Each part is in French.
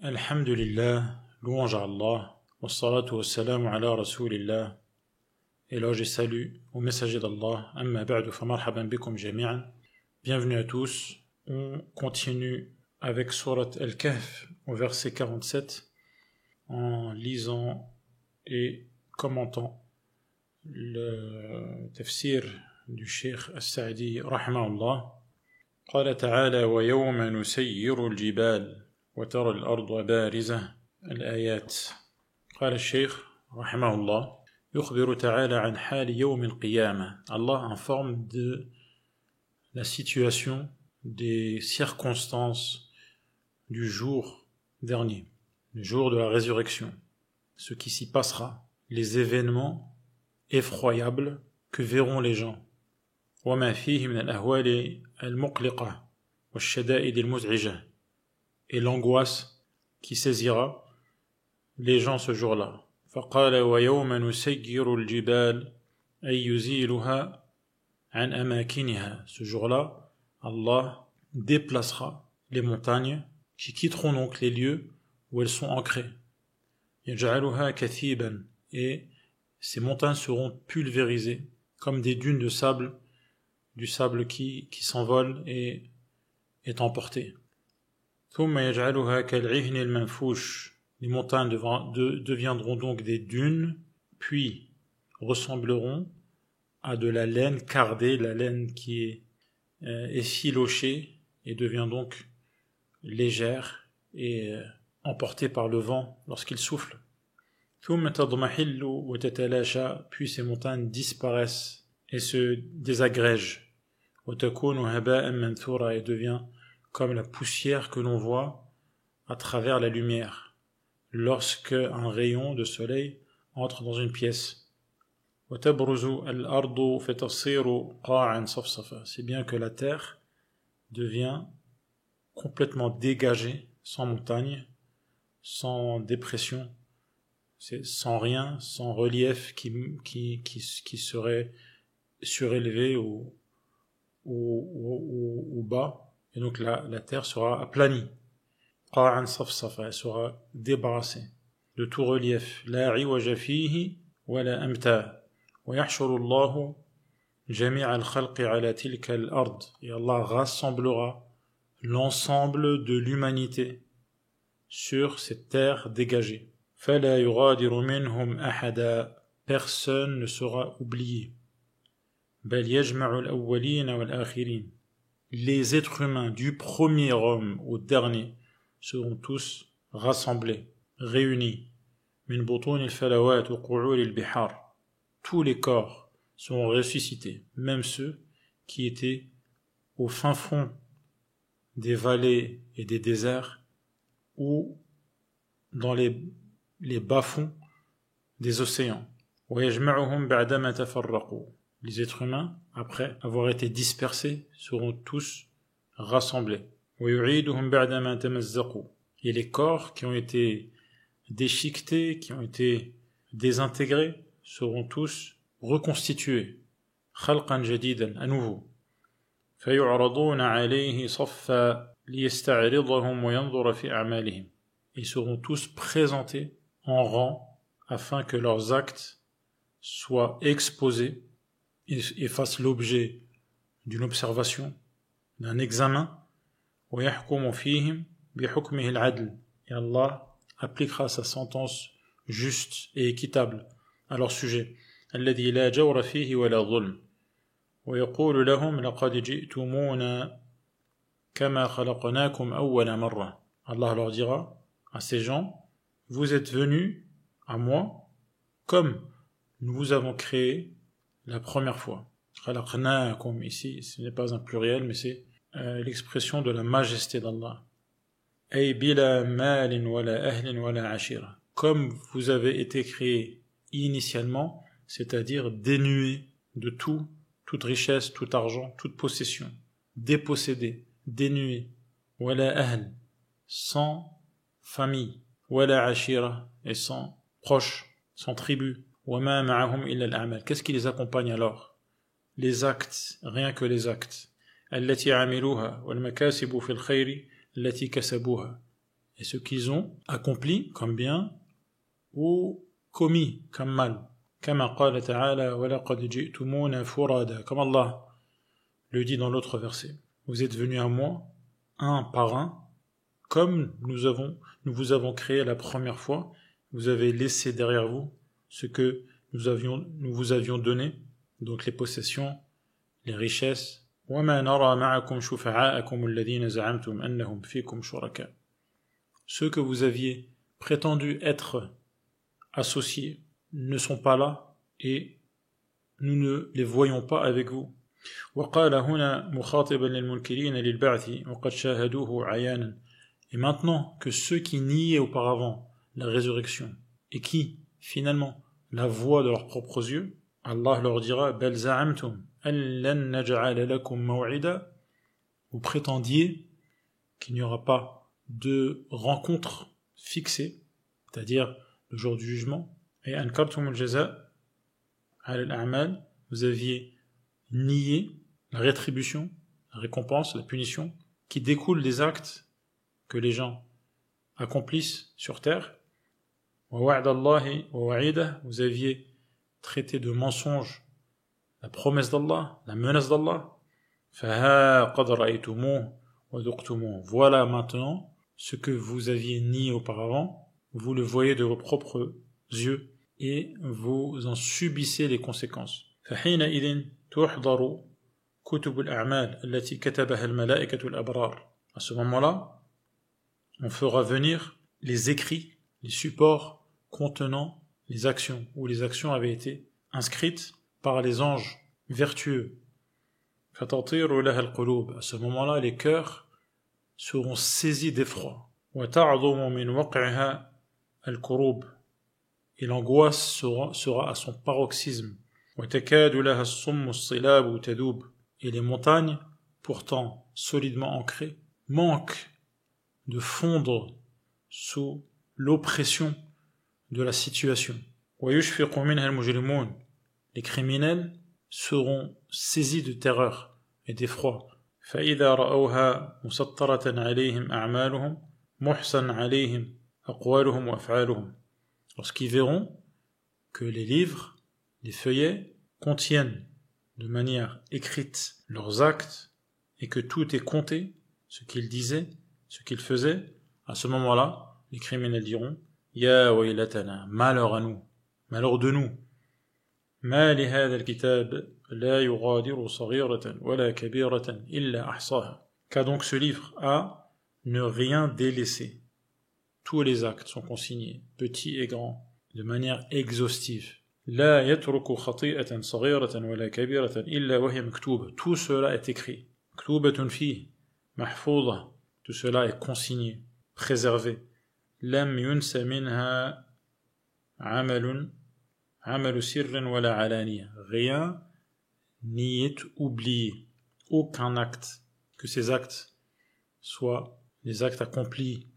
Alhamdulillah, louange à Allah, wassalatu wassalamu ala rasulillah, éloge et salut au messager d'Allah, amma ba'du fa marhaban bikum jami'an. Bienvenue à tous, on continue avec Surat Al-Kahf au verset 47 en lisant et commentant le tafsir du Cheikh As-Sa'di rahimahullah. قال تعالى ويوم نسير الجبال وترى الأرض بارزة الآيات. قال الشيخ رحمه الله يخبر تعالى عن حال يوم القيامة. Allah informe de la situation, des circonstances du jour dernier, le jour de la résurrection, ce qui s'y passera, les événements effroyables que verront les gens. وما فيه من الأهوال المقلقة والشدائد المزعجة, et l'angoisse qui saisira les gens ce jour-là. فقال ويوم نسير الجبال أي يزيلها عن أماكنها. Ce jour-là, Allah déplacera les montagnes qui quitteront donc les lieux où elles sont ancrées. يجعلها كثيبا, et ces montagnes seront pulvérisées comme des dunes de sable, du sable qui s'envole et est emporté. ثم يجعلها كالعهن المنفوش. Les montagnes deviendront donc des dunes, puis ressembleront à de la laine cardée, la laine qui est effilochée et devient donc légère et emportée par le vent lorsqu'il souffle. ثم تضمحل وتتلاشى, puis ces montagnes disparaissent et se désagrègent. وتكون هباء منثورا, et devient comme la poussière que l'on voit à travers la lumière lorsque un rayon de soleil entre dans une pièce. وتبرز الأرض فتصير قاعا صفصفا, c'est bien que la terre devient complètement dégagée, sans montagne, sans dépression, c'est sans rien, sans relief qui serait surélevé ou bas, et donc la terre sera aplanie. قاعا صفصفا, elle sera débarrassée de tout relief. لا عوج فيه ولا أمتا ويحشر الله جميع الخلق على تلك الأرض, et Allah rassemblera l'ensemble de l'humanité sur cette terre dégagée. فلا يغادر منهم أحدا, personne ne sera oublié. بل يجمع الأولين والآخرين, les êtres humains du premier homme au dernier seront tous rassemblés, réunis. من بطون الفلوات وقعور البحار, tous les corps seront ressuscités, même ceux qui étaient au fin fond des vallées et des déserts ou dans les bas-fonds des océans. ويجمعهم بعدما تفرقوا, les êtres humains, après avoir été dispersés, seront tous rassemblés. ويعيدهم بعدما تمزقوا, et les corps qui ont été déchiquetés, qui ont été désintégrés, seront tous reconstitués. خلقا جديدا, à nouveau. فيعرضون عليه صفا ليستعرضهم وينظر في أعمالهم, ils seront tous présentés en rang afin que leurs actes soient exposés et fassent l'objet d'une observation, d'un examen. ويحكم فيهم بحكمه العدل, et Allah appliquera sa sentence juste et équitable à leur sujet. الذي لا جور فيه ولا ظلم ويقول لهم لقد جئتمونا كما خلقناكم أول مرة. Allah leur dira à ces gens, vous êtes venus à moi comme nous vous avons créé la première fois. خلقناكم, ici ce n'est pas un pluriel mais c'est l'expression de la majesté d'Allah. أي بلا مال ولا أهل ولا عشيرة, comme vous avez été créés initialement, c'est-à-dire dénués de tout, toute richesse, tout argent, toute possession, dépossédés, dénués. ولا أهل, sans famille, ولا عشيرة, et sans proches, sans tribu. وما معهم إلا الأعمال, qu'est-ce qui les accompagne alors? Les actes, rien que les actes. التي عملوها والمكاسب في الخير التي كسبوها, et ce qu'ils ont accompli comme bien ou commis comme mal. Kama qala ta'ala wa laqad ji'tumuna furada, comme Allah le dit dans l'autre verset. Vous êtes venus à moi, un par un, comme nous vous avons créé la première fois, vous avez laissé derrière vous ce que nous vous avions donné, donc les possessions, les richesses. وَمَا نَرَى مَعَكُمْ شُفَعَاءَكُمُ الَّذِينَ زَعَمْتُمْ أَنَّهُمْ فِيكُمْ شُرَكَاء. Ceux que vous aviez prétendu être associés ne sont pas là et nous ne les voyons pas avec vous. وقال هنا مخاطبا للمنكرين للبعث وقد شاهدوه عيانا. Et maintenant que ceux qui niaient auparavant la résurrection et qui, finalement, la voient de leurs propres yeux, Allah leur dira بل زعمتم أن لن نجعل لكم موعدا. Vous prétendiez qu'il n'y aura pas de rencontre fixée, c'est-à-dire le jour du jugement, et أنكرتم الجزاء على الأعمال, vous aviez nié la rétribution, la récompense, la punition qui découle des actes que les gens accomplissent sur terre. وَوَعْدَ اللَّهِ وَوَعِيدَهُ, vous aviez traité de mensonge la promesse d'Allah, la menace d'Allah. فَهَا قَدْ رَأَيْتُمُوهُ وَذُقْتُمُوهُ. Voilà maintenant ce que vous aviez nié auparavant, vous le voyez de vos propres yeux et vous en subissez les conséquences. فَحِينَئِذٍ تُحْضَرُ كُتُبُ الْأَعْمَالِ التي كتبها الملائكة الأبرار. À ce moment-là, on fera venir les écrits, les supports contenant les actions, où les actions avaient été inscrites par les anges vertueux. فَتَطِيرُ لَهَا الْقُلُوبِ. À ce moment-là, les cœurs seront saisis d'effroi. وَتَعْظُمُ مِنْ وَقْعِهَا الْكُرُوبِ. Et l'angoisse sera à son paroxysme. وَتَكَادُ لَهَا الصُّمُّ الصِّلَابُ تَذُوبُ. Et les montagnes, pourtant solidement ancrées, manquent de fondre sous l'oppression de la situation. وَيُشْفِقُ مِنْهَا الْمُجْرِمُونَ. Les criminels seront saisis de terreur et d'effroi. فَإِذَا رَأَوْهَا مُسَطَّرَةً عَلَيْهِمْ أَعْمَالُهُمْ مُحْصًا عَلَيْهِمْ أَقْوَالُهُمْ وَأَفْعَالُهُم. Lorsqu'ils verront que les livres, les feuillets, contiennent de manière écrite leurs actes et que tout est compté, ce qu'ils disaient, ce qu'ils faisaient, à ce moment-là, les criminels diront Ya waylatana, malheur à nous, malheur de nous. Ma li hadha al-kitab la yughadiru saghiratan wala kabiratan illa ahsaha. Qu'a donc ce livre à ne rien délaisser. Tous les actes sont consignés, petits et grands, de manière exhaustive. La yatruku khati'atan saghiratan wala kabiratan illa wa hiya maktuba. Tout cela est écrit. Maktubatun fihi, mahfouza. Tout cela est consigné, préservé. Lam yunsa minha amalun amalu sirrin wala alaniya. Rien n'y est oublié. Aucun acte. Que ces actes soient des actes accomplis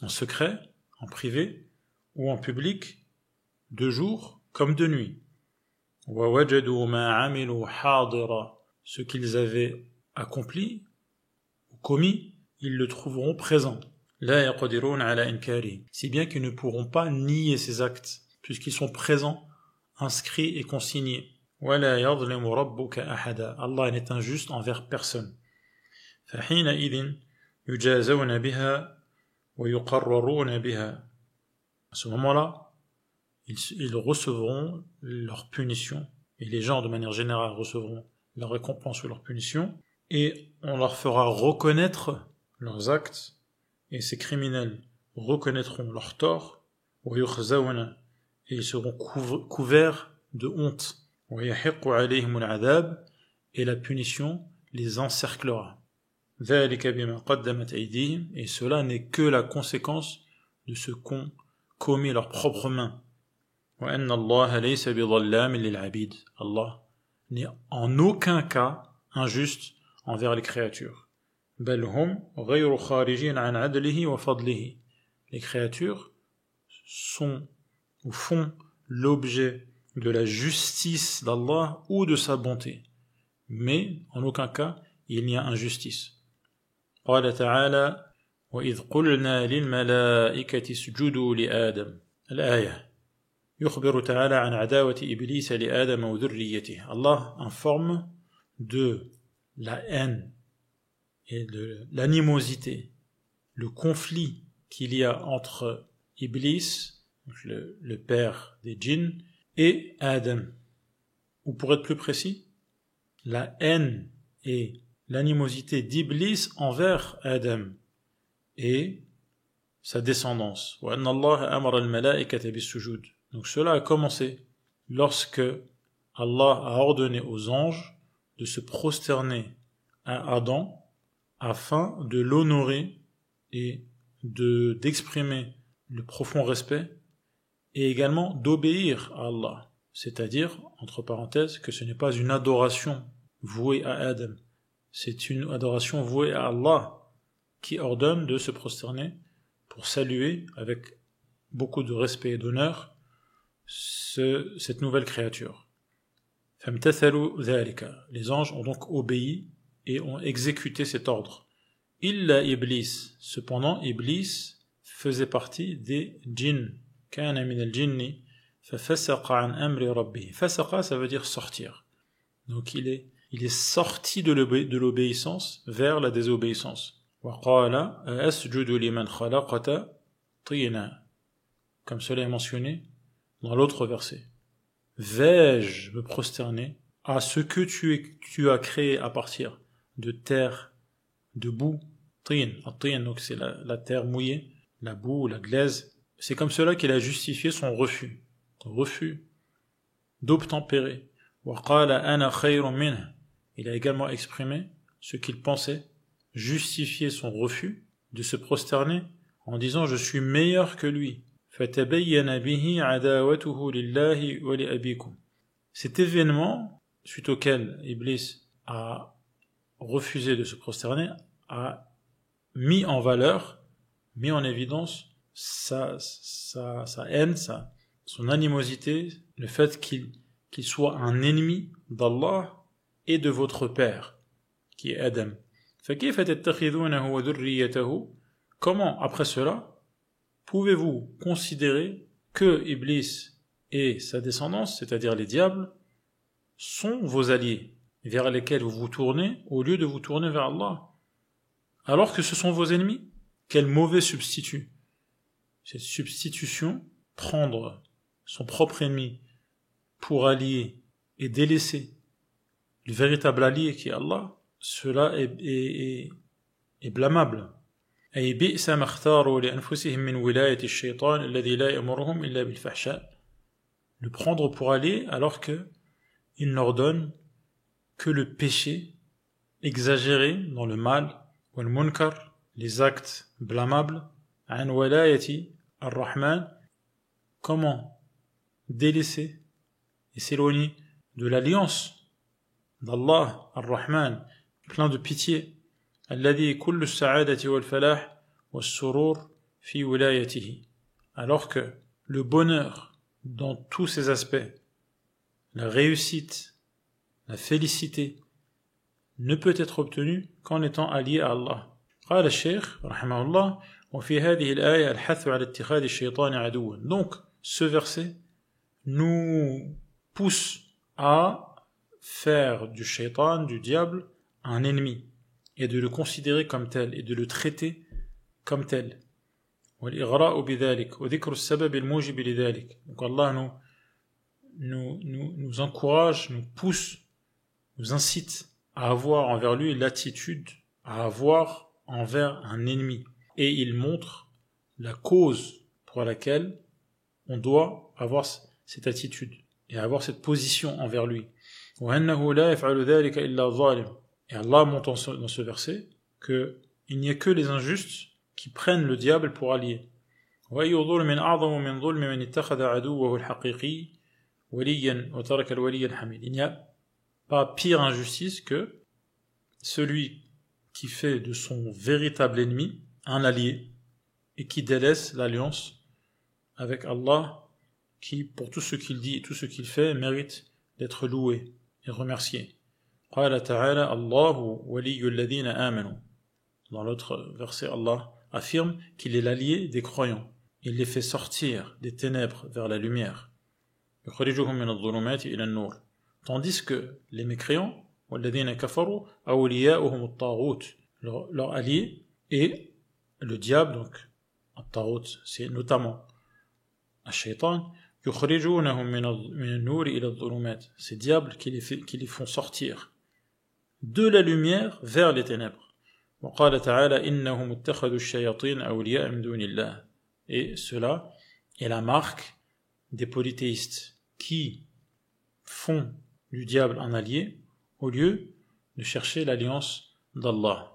en secret, en privé ou en public, de jour comme de nuit. وَوَجَدُوا مَا عَمِلُوا حَاضِرًا. Ce qu'ils avaient accompli ou commis, ils le trouveront présent. لَا يَقْدِرُونَ عَلَى إِنْكَارِهِ. Si bien qu'ils ne pourront pas nier ces actes, puisqu'ils sont présents, inscrits et consignés. وَلَا يَظْلِمُ رَبُّكَ أَحَدًا. Allah n'est injuste envers personne. فَحِينَئِذٍ يُجَازَوْنَ بِهَا وَيُقَرَّرُونَ بِهَا. À ce moment-là, ils recevront leur punition, et les gens de manière générale recevront leur récompense ou leur punition, et on leur fera reconnaître leurs actes, et ces criminels reconnaîtront leurs torts, et ils seront couverts de honte, et la punition les encerclera. Et cela n'est que la conséquence de ce qu'ont commis leurs propres mains. Allah n'est en aucun cas injuste envers les créatures. Les créatures sont ou font l'objet de la justice d'Allah ou de sa bonté. Mais en aucun cas il n'y a injustice. قال تعالى وإذ قلنا للملائكة اسجدوا لآدم. الآية. يخبر تعالى عن عداوة إبليس لآدم وذريته. Allah informe de la haine et de l'animosité, le conflit qu'il y a entre Iblis, le père des djinns, et Adam. Ou pour être plus précis, la haine et l'animosité d'Iblis envers Adam et sa descendance. وَأَنَّ اللَّهَ أَمَرَ الْمَلَائِكَةَ بِالسُّجُودِ. Donc cela a commencé lorsque Allah a ordonné aux anges de se prosterner à Adam afin de l'honorer et d'exprimer le profond respect et également d'obéir à Allah. C'est-à-dire, entre parenthèses, que ce n'est pas une adoration vouée à Adam, c'est une adoration vouée à Allah qui ordonne de se prosterner pour saluer avec beaucoup de respect et d'honneur cette nouvelle créature. Les anges ont donc obéi et ont exécuté cet ordre. Illa Iblis, cependant Iblis faisait partie des djinns. Kana min al-jinni fafasaqa an amri rabbih. Fasaqa, ça veut dire sortir. Donc il est sorti de l'obéissance vers la désobéissance. Wa qala asjudu liman khalaqta tina. Comme cela est mentionné dans l'autre verset. Vais-je me prosterner à ce que tu as créé à partir de terre, de boue, tin, donc c'est la terre mouillée, la boue, la glaise. C'est comme cela qu'il a justifié son refus d'obtempérer. Wa qala ana khayrun minhu. Il a également exprimé ce qu'il pensait, justifier son refus de se prosterner en disant je suis meilleur que lui. فَتَبَيَّنَ بِهِ عَدَاوَتُهُ لِلَّهِ وَلِأَبِيكُمْ. Cet événement, suite auquel Iblis a refusé de se prosterner, a mis en valeur, mis en évidence sa haine, son animosité, le fait qu'il soit un ennemi d'Allah et de votre père, qui est Adam. فَكَيْفَ تَتَّخِذُونَهُ وَذُرِّيَّتَهُ. Comment, après cela, pouvez-vous considérer que Iblis et sa descendance, c'est-à-dire les diables, sont vos alliés, vers lesquels vous vous tournez, au lieu de vous tourner vers Allah, alors que ce sont vos ennemis? Quel mauvais substitut! Cette substitution, prendre son propre ennemi pour allié et délaisser le véritable allié qui est Allah, cela est blâmable. أي بئس ما اختاروا لأنفسهم من ولاية الشيطان الذي لا يأمرهم إلا بالفحشاء. Le prendre pour allié alors que il n'ordonne que le péché exagéré dans le mal, والمنكر, les actes blâmables, عن ولاية الرحمن. Comment délaisser et s'éloigner de l'alliance d'Allah Ar-Rahman, plein de pitié, الذي كل السعادة والفلاح والسرور في ولايته. Alors que le bonheur dans tous ses aspects, la réussite, la félicité, ne peut être obtenu qu'en étant allié à Allah. قال الشيخ رحمه الله وفي هذه الآية الحث على اتخاذ الشيطان عدوا. Donc ce verset nous pousse à faire du shaitan, du diable, un ennemi, et de le considérer comme tel, et de le traiter comme tel. وَالْإِغْرَاءُ بِذَلِكَ وَذِكْرُ السَّبَبِ الْمُوجِبِ لِذَلِكَ. Donc Allah nous encourage, nous pousse, nous incite à avoir envers lui l'attitude à avoir envers un ennemi. Et il montre la cause pour laquelle on doit avoir cette attitude et avoir cette position envers lui. وَأَنَّهُ لَا يَفْعَلُ ذَلِكَ إِلَّا الظَّالِمُ. Et Allah montre dans ce verset qu'il n'y a que les injustes qui prennent le diable pour allié. وَأَيُّ ظُلْمٍ أَعْظَمُ مِنْ ظُلْمِ مَنِ اتَّخَذَ عَدُوَّهُ الْحَقِيقِيَّ وَلِيًّا وَتَرَكَ الْوَلِيَّ الْحَمِيدَ. Il n'y a pas pire injustice que celui qui fait de son véritable ennemi un allié et qui délaisse l'alliance avec Allah, qui, pour tout ce qu'il dit et tout ce qu'il fait, mérite d'être loué et remercié. قال تعالى الله ولي الذين آمنوا. Dans l'autre verset, Allah affirme qu'il est l'allié des croyants. Il les fait sortir des ténèbres vers la lumière. يخرجهم من الظلمات إلى النور. Tandis que les mécréants, والذين كفروا أولياؤهم الطاغوت, leur allié est le diable, donc الطاغوت, c'est notamment الشيطان, يخرجونهم من النور إلى الظلمات. Ces diables qui les font sortir de la lumière vers les ténèbres. وقال تعالى إنهم اتخذوا الشياطين أولياء من دون الله. Et cela est la marque des polythéistes qui font du diable un allié au lieu de chercher l'alliance d'Allah.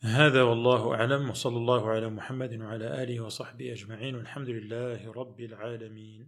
هذا والله أعلم وصلى الله على محمد وعلى آله وصحبه أجمعين والحمد لله رب العالمين.